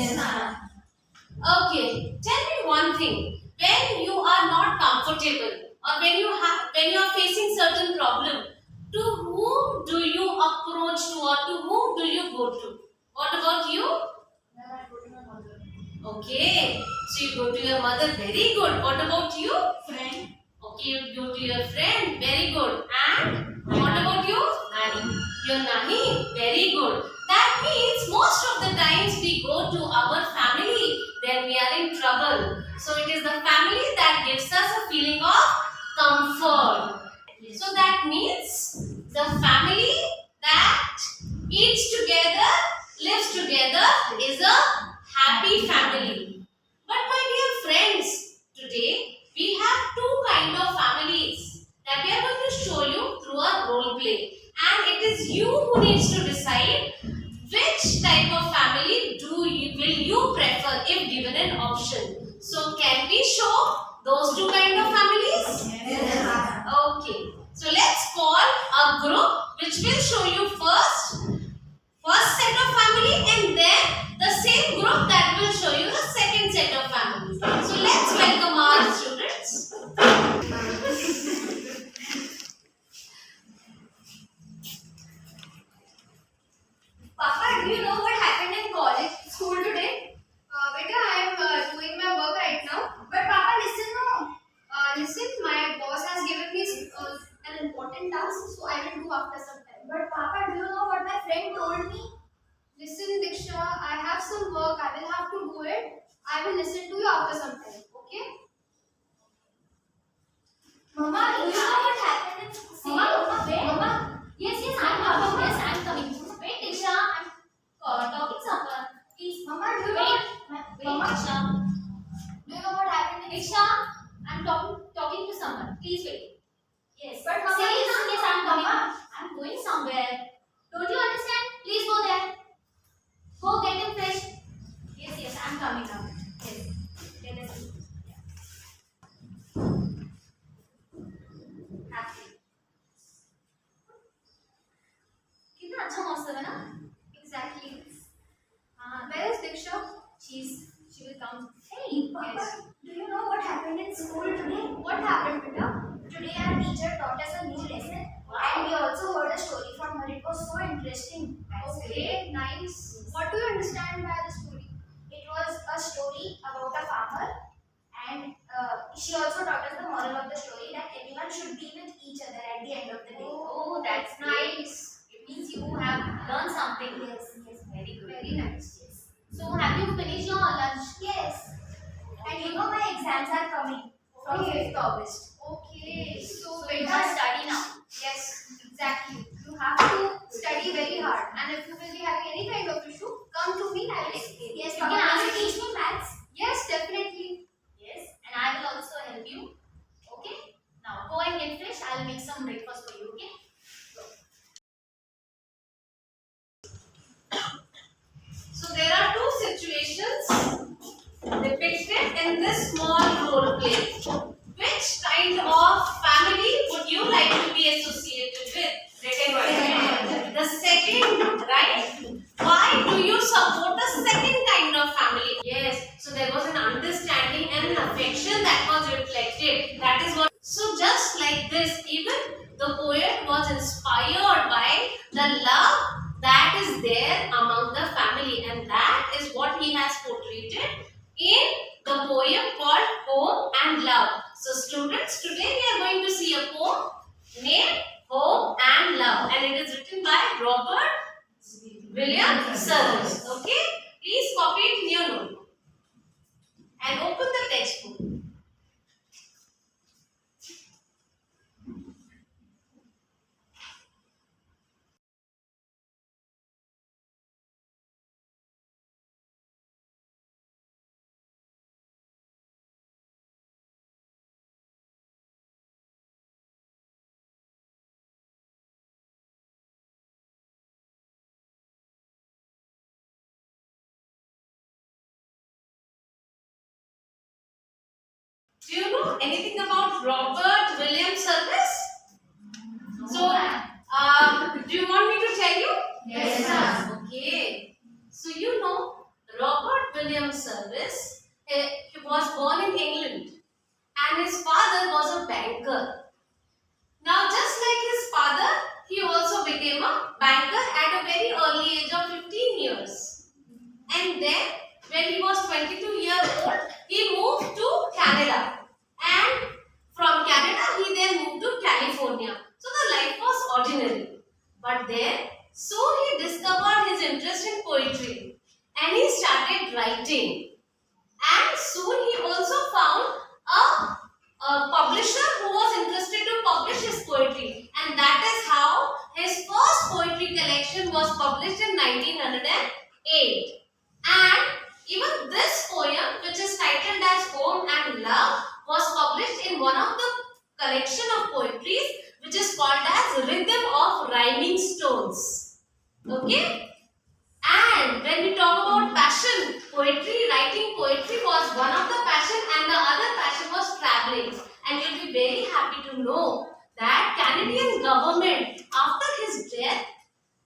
Yes, ma'am. Okay, tell me one thing. When you are not comfortable or when you are facing certain problem, to whom do you approach to or to whom do you go to? What about you? Ma'am, I go to my mother. Okay, so you go to your mother. Very good. What about you? Friend. Okay, you go to your friend. Very good. And what about you? Nanny. Your nanny. Very good. That means most of the times we go to our family when we are in trouble. So it is the family that gives us a feeling of comfort. So that means the family that eats together, lives together is a happy family. But my dear friends, today we have two kind of families that we are going to show you through a role play. And it is you who needs to decide which type of family will you prefer if given an option. So can we show those two kind of families? Yes. Okay. So let's call a group which will show you first set of family and then the same group that will show you the second set of families. So let's welcome our students. Papa, do you know what happened in college, school today? Beta, I am doing my work right now. But Papa, listen now. Listen, my boss has given me an important task, so I will do after some time. But Papa, do you know what my friend told me? Listen, Diksha, I have some work. I will have to do it. I will listen to you after some time. Okay? Mama, do you know what happened in school? Mama, wait. Mama. Yes, I'm coming. Yes, I'm coming. Wait, Diksha, I'm talking to someone. Please, Mama, do you know what? Mama, Diksha. Do you know what happened in Diksha, I'm talking to someone. Please wait. Yes. But Mama, yes, I'm coming. I'm going somewhere. Don't you understand? Please go there. Go get him fresh. Yes, I'm coming now. Yes. Let us see. Happy. कितना अच्छा मौसम है ना? Exactly. Where is Diksha? She will come. Hey, Papa, yes. Do you know what happened in school today? What happened, Beta? Today our teacher taught us a new lesson. Wow. And we also heard a story from her. It was so interesting. Okay, nice. What do you understand by the story? It was a story about a farmer, and she also taught us the moral of the story that everyone should be with each other at the end of the day. Oh, that's nice. It means you have learned something. Yes, very good. Very nice. Yes. So, have you finished your lunch? Yes. And you know my exams are coming from 5th August. Okay. So you must study now. Yes, exactly. You have to study very hard. And if you will be having any kind of issue, come to me. I will explain. Yes, you can also teach me maths. Yes, definitely. Yes, and I will also help you. Okay. Now go and get fresh. I will make some breakfast for you. Okay. So there are two situations depicted in this small role play. Which kind of family would you like to be associated with? The second, right? Why do you support the second kind of family? Yes, so there was an understanding and an affection that was reflected. That is what. So just like this, even the poet was inspired by the love that is there among the family, and that is what he has portrayed in the poem called Home and Love. So students, today we are going to see a poem named Home and Love, and it is written by Robert William Service. Okay, please copy it in your notebook and open the textbook. Do you know anything about Robert William Service? So, do you want me to tell you? Yes, ma'am. Okay. So, you know, Robert banker at a very early age of 15 years. And then when he was 22 years old, he moved to Canada. And from Canada, he then moved to California. So the life was ordinary. But then, so he discovered his interest in poetry. And he started writing. And soon he also found a publisher who was interested to publish his poetry. And that is how his first poetry collection was published in 1908. And even this poem, which is titled as Home and Love, was published in one of the collection of poetries which is called as Rhythm of Rhyming Stones. Okay? And when we talk about passion, writing poetry was one of the passion and the other passion was traveling. And you'll be very happy to know that Canadian government after his death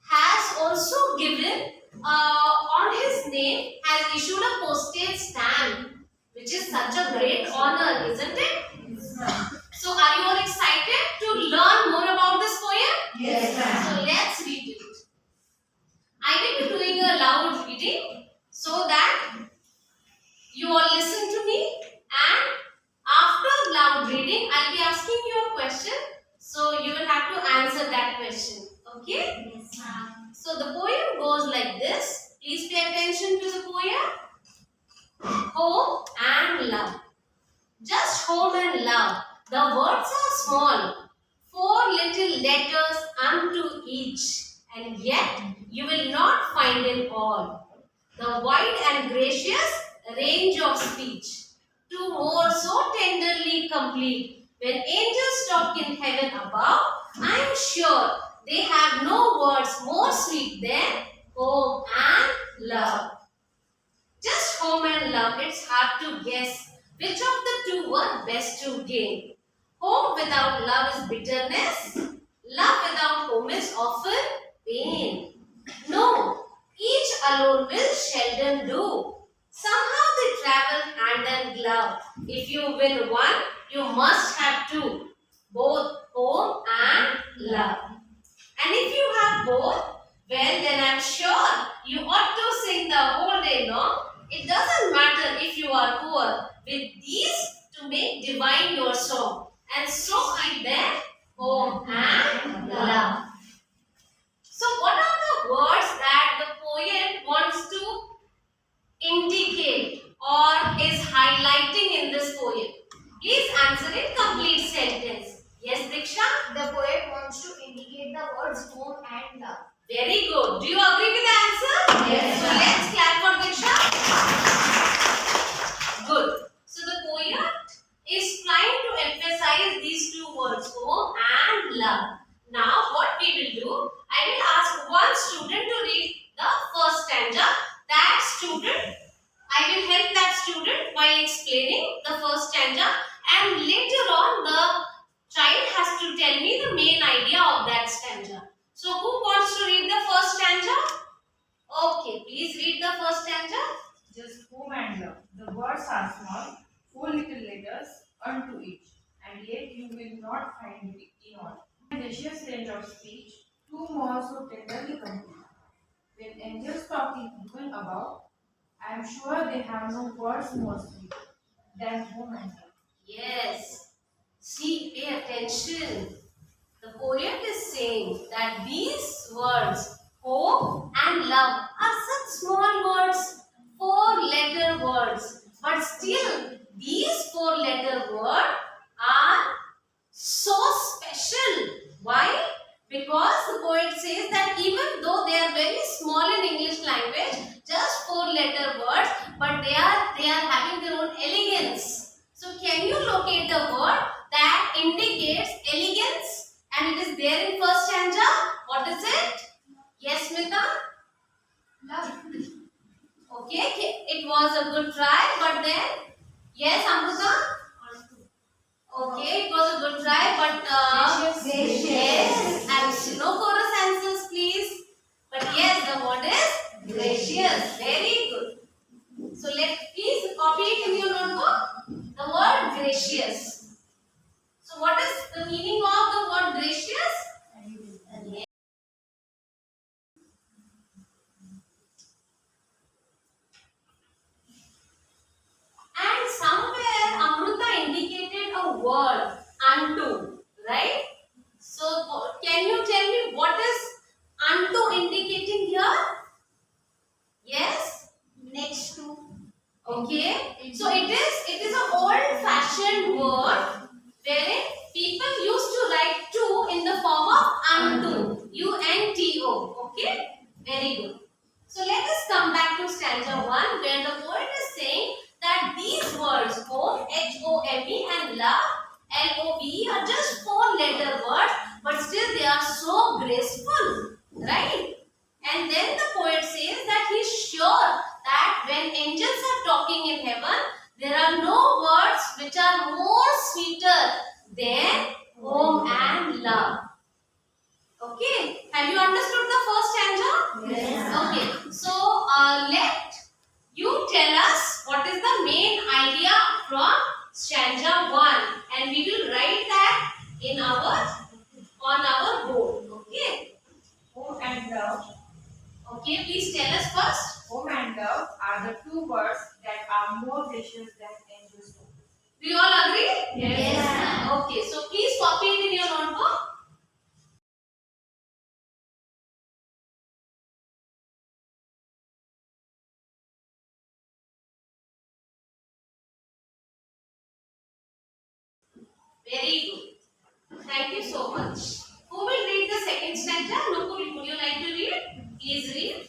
has also given on his name has issued a postage stamp, which is such a great honor, isn't it? So are you all excited to learn more about this poem? Yes, ma'am. So let's read it. I will be doing a loud reading so that you all listen to me, and after loud reading I'll be asking you a question, so you will have to answer that question. Okay? Yes, ma'am. So the poem goes like this. Please pay attention to the poem. Home and love. Just home and love. The words are small, 4 little letters unto each, and yet you will not find in all the wide and gracious range of speech. 2 more so tenderly complete. When angels talk in heaven above, I am sure they have no words more sweet than home and love. Just home and love, it's hard to guess which of the two were best to gain. Home without love is bitterness. Love without home is often pain. No, each alone will seldom do. Somehow they travel hand and glove. If you win one, you must have two. Both home and love. And if you have both, well then I'm sure you ought to sing the whole day long. It doesn't matter if you are poor. With these to make divine your song. And so keep them home and love. So what are the words that the poet wants to indicate or is highlighting in this poem? Please answer in complete sentence. Yes, Diksha? The poet wants to indicate the words home and love. Very good. Do you agree with the answer? Yes, So ma'am. let's clap for Diksha. Good. So the poet is trying to emphasize these two words, home and love. Now what we will do, I will ask one student to read the first stanza. That student, I will help that student by explaining the first stanza, and later on the child has to tell me the main idea of that stanza. So who wants to read the first stanza? Okay, please read the first stanza. Just home and love. The words are small, 4 little letters unto each, and yet you will not find it in all. Gracious range of speech, 2 more so tenderly complete. When angels talk in heaven above, I am sure they have no words more sweet than home and love. Yes. See, pay attention. The poet is saying that these words, hope and love, are such small words, 4-letter words. But still, these 4-letter words are so special. Why? Because the poet says that even though they are very small in English language, just 4-letter words, but they are having their own elegance. So can you locate the word that indicates elegance? And it is there in first stanza. What is it? Yes, Smita? Love. Okay, it was a good try, but then, yes, Amruta? Okay, it was a good try, but Gracious. yes, and no chorus answers, please. But yes, the word is gracious. Very good. So please copy it in your notebook. The word gracious. So what is the meaning of the word gracious? you tell me what is unto indicating here? Yes? Next to. Okay. So it is an old fashioned word wherein people used to write to in the form of unto. U-N-T-O. Okay? Very good. So let us come back to stanza 1 where the poet is saying that these words home, H-O-M-E and love, L-O-V-E are just 4-letter words but still they are so graceful. Right? And then the poet says that he is sure that when angels are talking in heaven, there are no words which are more sweeter than home and love. Okay, have you understood the first stanza? Yes. Okay, so let you tell us what is the main idea from stanza 1 and we will write that in on our board. Okay. Home and love. Okay, please tell us first. Home and love are the two words that are more precious than angels' home. Do you all agree? Yes. Okay, so please copy it in your notebook. Very good. Thank you so much. Who will read the second stanza? Nukul, would you like to read? Please read.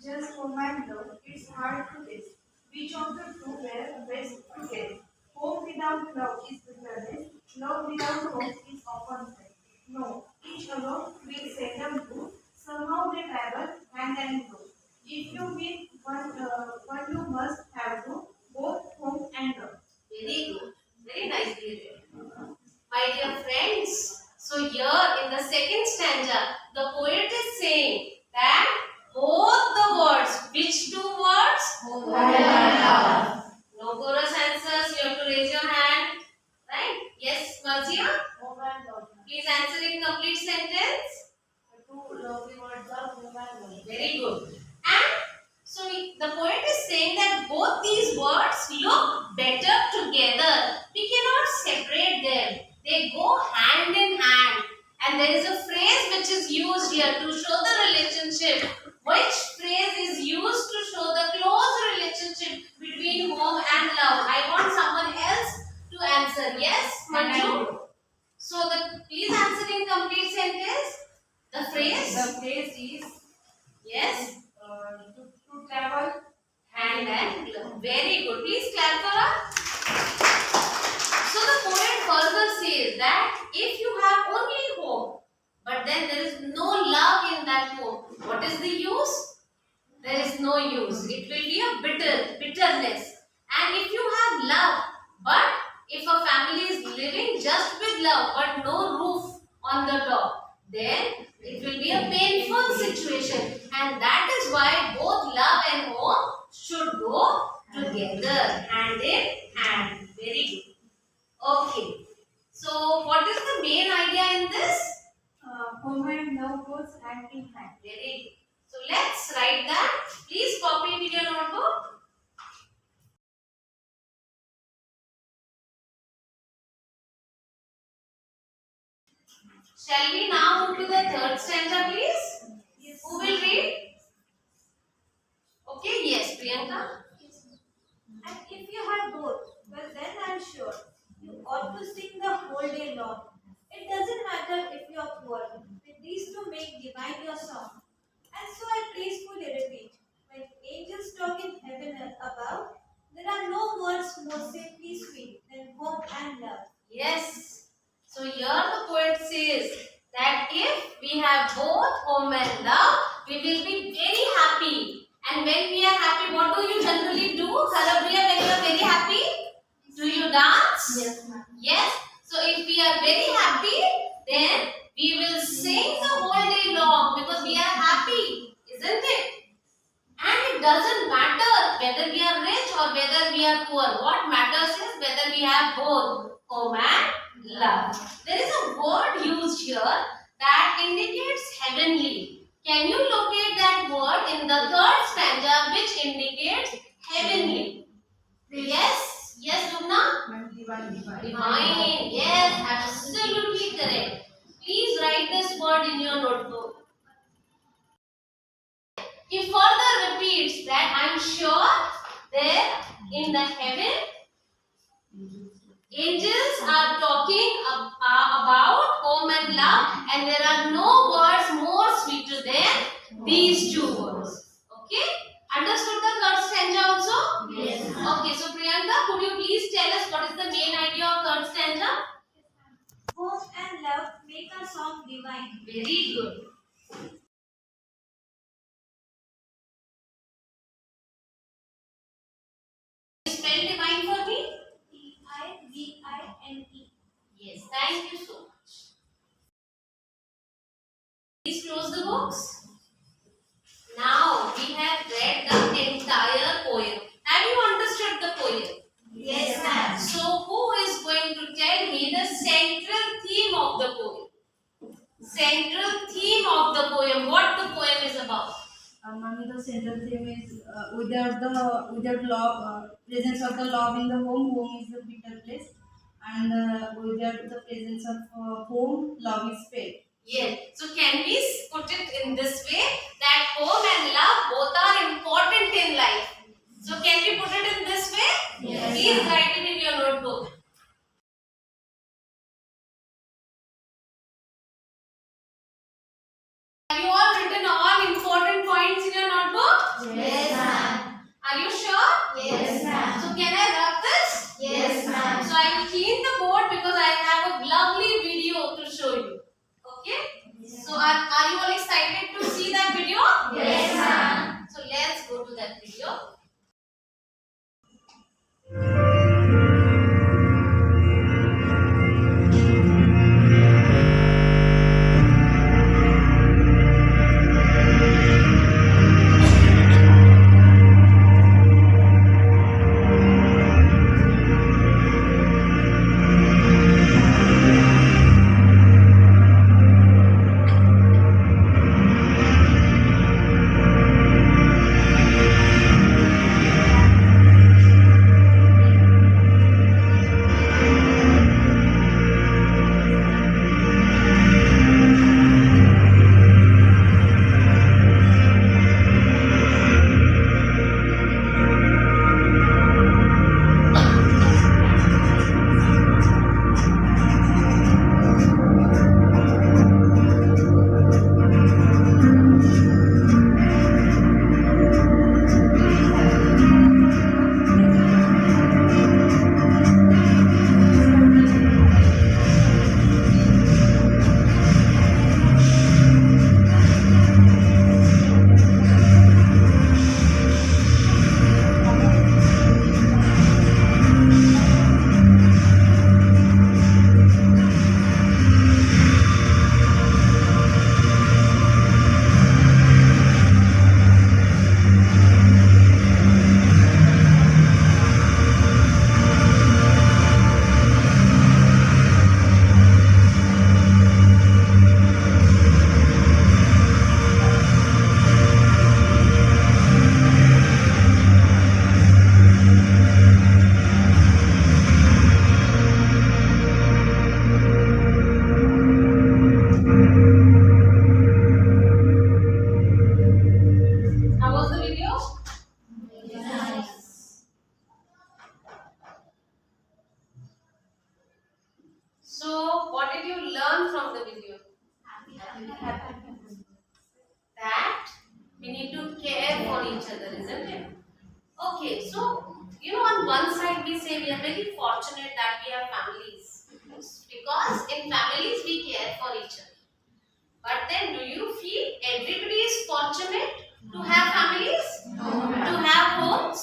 Just home and love, it's hard to guess. Which of the two were best to get? Home without love is bitterness. Love without home is often sad. No, each alone will seldom do. Somehow they travel hand and glove. If you meet one you must have to both home and love. Very good. Very nicely read. My dear friends, so here in the second stanza, the poet is saying that both the words, which two words? Home and love. No chorus answers, you have to raise your hand. Right? Yes, Marzia? Home and love. Please answer in complete sentence. The two lovely words are home and love. Very good. And so the poet is saying that both these words look better together. We cannot separate them. They go hand in hand. And there is a phrase which is used here to show the relationship. Which phrase is used to show the close relationship between home and love? I want someone else to answer. Yes, Manju? So please answer in complete sentence. The phrase? The phrase is Yes. to travel Hand and glove. Very good. Please clap for her. So the poet further says that if you have only home, but then there is no love in that home, what is the use? There is no use. It will be a bitterness. And if you have love, but if a family is living just with love, but no roof on the top, then it will be a painful situation. And that is why both love and home should go together, hand in hand. Very good. Okay. So, what is the main idea in this? home and love goes hand in hand. Very good. So, let's write that. Please copy it in your notebook. Shall we now move to the third stanza, please? Yes. Who will read? Okay, yes, Priyanka. And if you have both, well then I'm sure you ought to sing the whole day long. It doesn't matter if you are poor, with these two make divine your song. And so I praisefully repeat, when angels talk in heaven above, there are no words more simply sweet than hope and love. Yes. So here the poet says that if we have both home and love, we will be very happy. And when we are happy, what do you generally do? Halapriya, when you are very happy, do you dance? Yes, ma'am. Yes. So if we are very happy, then we will sing the whole day long because we are happy, isn't it? And it doesn't matter whether we are rich or whether we are poor. What matters is whether we have both home and love. There is a word used here that indicates heavenly. Can you locate that word in the third stanza which indicates heavenly? Yes? Yes, Lubna? Divine. Divine. Yes, absolutely correct. Please write this word in notebook. He further repeats that I'm sure there in the heaven, angels are talking about home and love, and there are no words more sweeter than these two words. Okay? Understood the third stanza also? Yes. Okay, so Priyanka, could you please tell us what is the main idea of third stanza? Hope and love make a song divine. Very good. Spell divine for me? Divine. Yes, thank you so much. Please close the books. Now we have read the entire poem. Have you understood the poem? Yes, ma'am. So who is going to tell me the central theme of the poem? Central theme of the poem. What the poem is about? Ma'am, the central theme is without love, presence of the love in the home is a bitter place, and without the presence of home, love is fail. Yes. So can we put it in this way that home and love both are important in life? So can we put it in this way? Yes. Please write it in your notebook. Have you all written all important points in your notebook? Yes, ma'am. Are you sure? Yes, ma'am. So can I rub this? Yes, ma'am. So I will clean the board because I have a lovely video to show you. Okay? So are you all excited to see that video? Yes, ma'am. So let's go to that video. How was the video? So what did you learn from the video? That we need to care for each other, isn't it? Okay, so on one side we say we are very fortunate that we have families because in families we care for each other. But then, do you feel everybody is fortunate to have families? To have homes?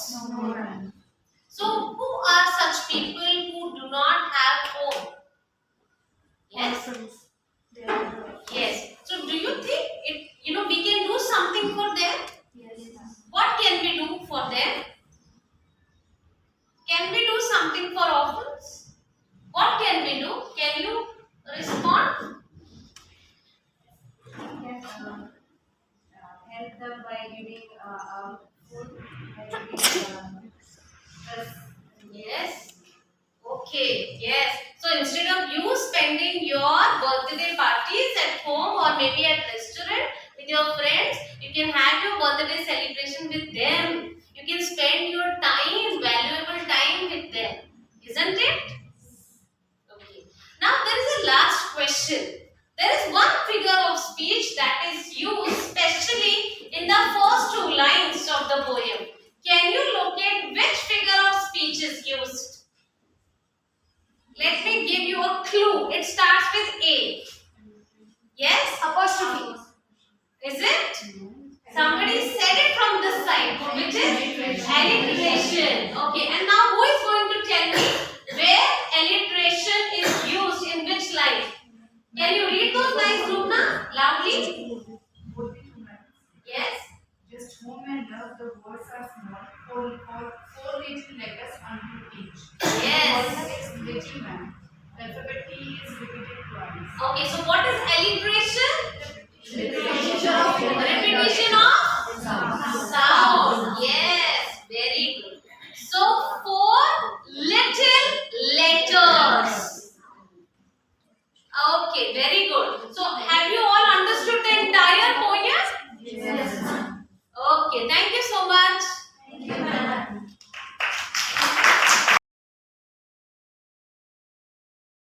So, who are such people who do not have home? Yes? Yes. So, do you think we can do something for them? What can we do for them? Can we do something for orphans? What can we do? Can you respond? Help them by giving food, by giving dress. Yes. Okay. Yes. So instead of you spending your birthday parties at home or maybe at restaurant with your friends. You can have your birthday celebration with them. You can spend your time, valuable time with them. Isn't it? Okay. Now there is a last question. There is one figure of speech that is used specially in the first two lines of the poem. Can you locate which figure of speech is used? Let me give you a clue. It starts with A. Yes? Apostrophe. Is it? Somebody said it from this side, which is alliteration. Okay, and now who is going to tell me where alliteration is used in which line? Can you read those lines, Rupna, loudly? Yes? Just home and love, the words are small, four little letters unto each. Yes. Little man. The alphabet T is repeated twice. Okay, so what is alliteration?